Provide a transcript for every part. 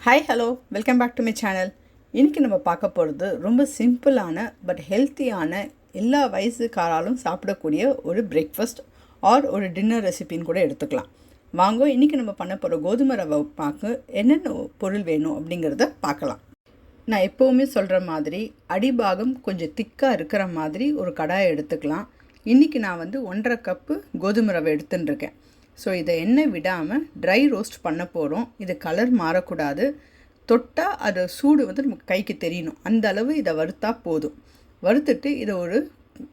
Hi hello welcome back to my channel. இன்றைக்கி நம்ம பார்க்க போகிறது ரொம்ப சிம்பிளான பட் ஹெல்த்தியான எல்லா வயசுக்காராலும் சாப்பிடக்கூடிய ஒரு பிரேக்ஃபாஸ்ட் ஆர் ஒரு டின்னர் ரெசிபின்னு கூட எடுத்துக்கலாம். வாங்க இன்றைக்கி நம்ம பண்ண போகிற கோதுமை ரவை உப்புமாக்கு என்னென்ன பொருள் வேணும் அப்படிங்கிறத பார்க்கலாம். நான் எப்போவுமே சொல்கிற மாதிரி அடிபாகம் கொஞ்சம் திக்காக இருக்கிற மாதிரி ஒரு கடாயை எடுத்துக்கலாம். இன்றைக்கி நான் 1.5 கப்பு கோதுமை ரவை எடுத்துட்டுருக்கேன். ஸோ இதை எண்ணெய் விடாமல் ட்ரை ரோஸ்ட் பண்ண போகிறோம். இது கலர் மாறக்கூடாது. தொட்டால் அது சூடு நமக்கு கைக்கு தெரியணும். அந்த அளவு இதை வறுத்தா போதும். வறுத்துட்டு இதை ஒரு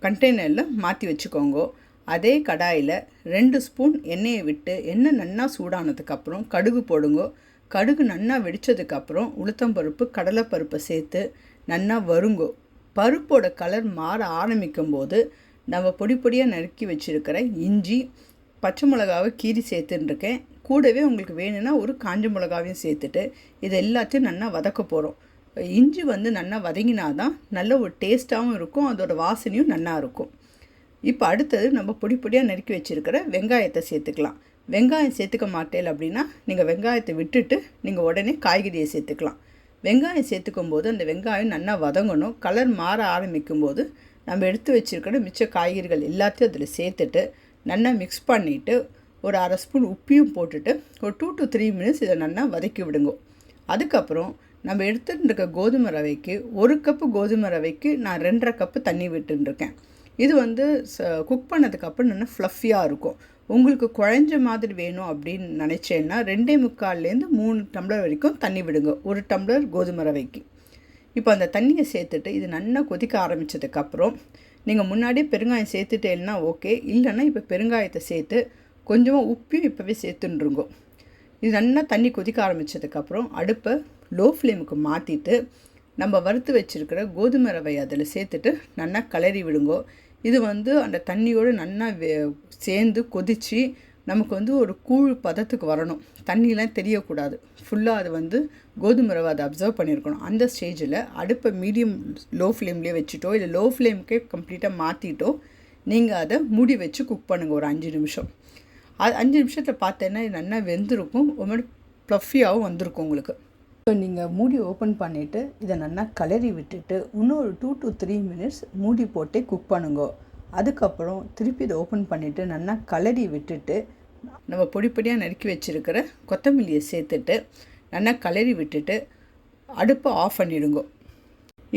கண்டெய்னரில் மாற்றி வச்சுக்கோங்க. அதே கடாயில் 2 ஸ்பூன் எண்ணெயை விட்டு எண்ணெய் நன்னா சூடானதுக்கப்புறம் கடுகு போடுங்க. கடுகு நன்னா வெடித்ததுக்கப்புறம் உளுத்தம்பருப்பு கடலைப்பருப்பை சேர்த்து நன்னா வருங்கோ. பருப்போட கலர் மாற ஆரம்பிக்கும் போது நம்ம பொடி பொடியாக நறுக்கி வச்சுருக்கிற இஞ்சி, பச்சை மிளகாவை கீரி சேர்த்துட்டுருக்கேன். கூடவே உங்களுக்கு வேணும்னா ஒரு காஞ்ச மிளகாவையும் சேர்த்துட்டு இது எல்லாத்தையும் நல்லா வதக்க போகிறோம். இஞ்சி நல்லா வதங்கினா தான் நல்ல ஒரு டேஸ்ட்டாகவும் இருக்கும், அதோட வாசனையும் நல்லா இருக்கும். இப்போ அடுத்தது நம்ம பொடி பொடியாக நறுக்கி வச்சுருக்கிற வெங்காயத்தை சேர்த்துக்கலாம். வெங்காயம் சேர்த்துக்க மாட்டேன் அப்படின்னா நீங்கள் வெங்காயத்தை விட்டுட்டு நீங்கள் உடனே காய்கறியை சேர்த்துக்கலாம். வெங்காயம் சேர்த்துக்கும் போது அந்த வெங்காயம் நல்லா வதங்கணும். கலர் மாற ஆரம்பிக்கும் போது நம்ம எடுத்து வச்சுருக்கிற மிச்ச காய்கறிகள் எல்லாத்தையும் அதில் சேர்த்துட்டு நல்லா மிக்ஸ் பண்ணிவிட்டு ஒரு 1/2 ஸ்பூன் உப்பையும் போட்டுட்டு ஒரு 2 to 3 மினிட்ஸ் இதை நல்லா வதக்கி விடுங்க. அதுக்கப்புறம் நம்ம எடுத்துகிட்டு இருக்க கோதுமை ரவைக்கு 1 கப்பு கோதுமை ரவைக்கு நான் 2.5 கப்பு தண்ணி விட்டுருக்கேன். இது குக் பண்ணதுக்கப்புறம் நல்லா ஃப்ளஃபியாக இருக்கும். உங்களுக்கு குழஞ்ச மாதிரி வேணும் அப்படின்னு நினச்சேன்னா 2.25 3 டம்ளர் வரைக்கும் தண்ணி விடுங்க 1 டம்ளர் கோதுமை ரவைக்கு. இப்போ அந்த தண்ணியை சேர்த்துட்டு இது நல்லா கொதிக்க ஆரம்பித்ததுக்கப்புறம் நீங்கள் முன்னாடியே பெருங்காயம் சேர்த்துட்டேன்னா ஓகே, இல்லைன்னா இப்போ பெருங்காயத்தை சேர்த்து கொஞ்சமாக உப்பையும் இப்போவே சேர்த்துன்றுங்க. இது நல்லா தண்ணி கொதிக்க ஆரம்பித்ததுக்கப்புறம் அடுப்பை லோ ஃப்ளேமுக்கு மாற்றிட்டு நம்ம வறுத்து வச்சுருக்கிற கோதுமை ரவை அதில் சேர்த்துட்டு நல்லா கிளறி விடுங்கோ. இது அந்த தண்ணியோடு நல்லா சேர்ந்து கொதித்து நமக்கு ஒரு கூழ் பதத்துக்கு வரணும். தண்ணியெலாம் தெரியக்கூடாது. ஃபுல்லாக அது கோதுமை ரவை அதை அப்சர்வ் பண்ணியிருக்கணும். அந்த ஸ்டேஜில் அடுப்பை மீடியம் லோ ஃப்ளேம்லேயே வச்சுட்டோ இல்லை லோ ஃப்ளேமுக்கே கம்ப்ளீட்டாக மாற்றிட்டோ நீங்கள் அதை மூடி வச்சு குக் பண்ணுங்கள் ஒரு 5 நிமிஷம். அது 5 நிமிஷத்தில் பார்த்தேன்னா இது நல்லா வெந்திருக்கும், ஒரு மாதிரி ப்ளஃபியாகவும் வந்திருக்கும் உங்களுக்கு. ஸோ நீங்கள் மூடி ஓப்பன் பண்ணிவிட்டு இதை நல்லா கிளறி விட்டுட்டு இன்னொரு 2 to 3 மினிட்ஸ் மூடி போட்டே குக் பண்ணுங்க. அதுக்கப்புறம் திருப்பி இதை ஓப்பன் பண்ணிவிட்டு நல்லா கிளறி விட்டுட்டு நம்ம பொடி பொடியாக நறுக்கி வச்சுருக்கிற கொத்தமல்லியை சேர்த்துட்டு நல்லா கிளறி விட்டுட்டு அடுப்பை ஆஃப் பண்ணிவிடுங்க.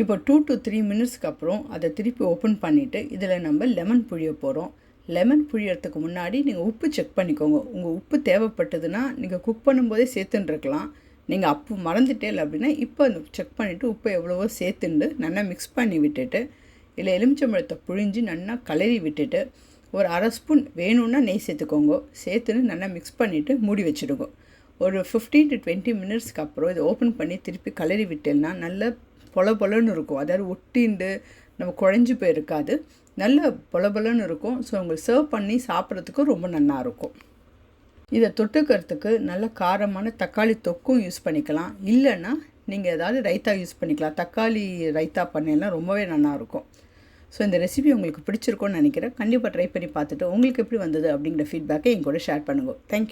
இப்போ 2 to 3 மினிட்ஸ்க்கு அப்புறம் அதை திருப்பி ஓப்பன் பண்ணிவிட்டு இதில் நம்ம லெமன் புழிய போகிறோம். லெமன் புழியறதுக்கு முன்னாடி நீங்கள் உப்பு செக் பண்ணிக்கோங்க. உங்கள் உப்பு தேவைப்பட்டதுன்னா நீங்கள் குக் பண்ணும்போதே சேர்த்துட்டுருக்கலாம். நீங்கள் அப்போ மறந்துட்டேன் அப்படின்னா இப்போ அந்த செக் பண்ணிவிட்டு உப்பு எவ்வளவோ சேர்த்துண்டு நல்லா மிக்ஸ் பண்ணி விட்டுட்டு இல்லை எலுமிச்சம்பழத்தை புழிஞ்சு நல்லா கிளறி விட்டுட்டு ஒரு 1/2 ஸ்பூன் வேணும்னா நெய் சேர்த்துக்கோங்க. சேர்த்துன்னு நல்லா மிக்ஸ் பண்ணிவிட்டு மூடி வச்சுடுங்க. ஒரு 15 to 20 மினிட்ஸ்க்கு அப்புறம் இதை ஓப்பன் பண்ணி திருப்பி கிளறி விட்டேன்னா நல்ல பொலன்னு இருக்கும். அதாவது ஒட்டிண்டு நம்ம குழஞ்சி போயிருக்காது, நல்ல பொலன்னு இருக்கும். ஸோ உங்களுக்கு சர்வ் பண்ணி சாப்பிட்றதுக்கும் ரொம்ப நல்லாயிருக்கும். இதை தொட்டுக்கிறதுக்கு நல்ல காரமான தக்காளி தொக்கும் யூஸ் பண்ணிக்கலாம். இல்லைன்னா நீங்கள் ஏதாவது ரைத்தா யூஸ் பண்ணிக்கலாம். தக்காளி ரைத்தா பண்ணலாம் ரொம்பவே நல்லாயிருக்கும். ஸோ இந்த ரெசிபி உங்களுக்கு பிடிச்சிருக்கும்னு நினைக்கிறேன். கண்டிப்பாக ட்ரை பண்ணி பார்த்துட்டு உங்களுக்கு எப்படி வந்தது அப்படிங்கிற ஃபீட்பேக்கை என் கூட ஷேர் பண்ணுங்க. தேங்க்யூ.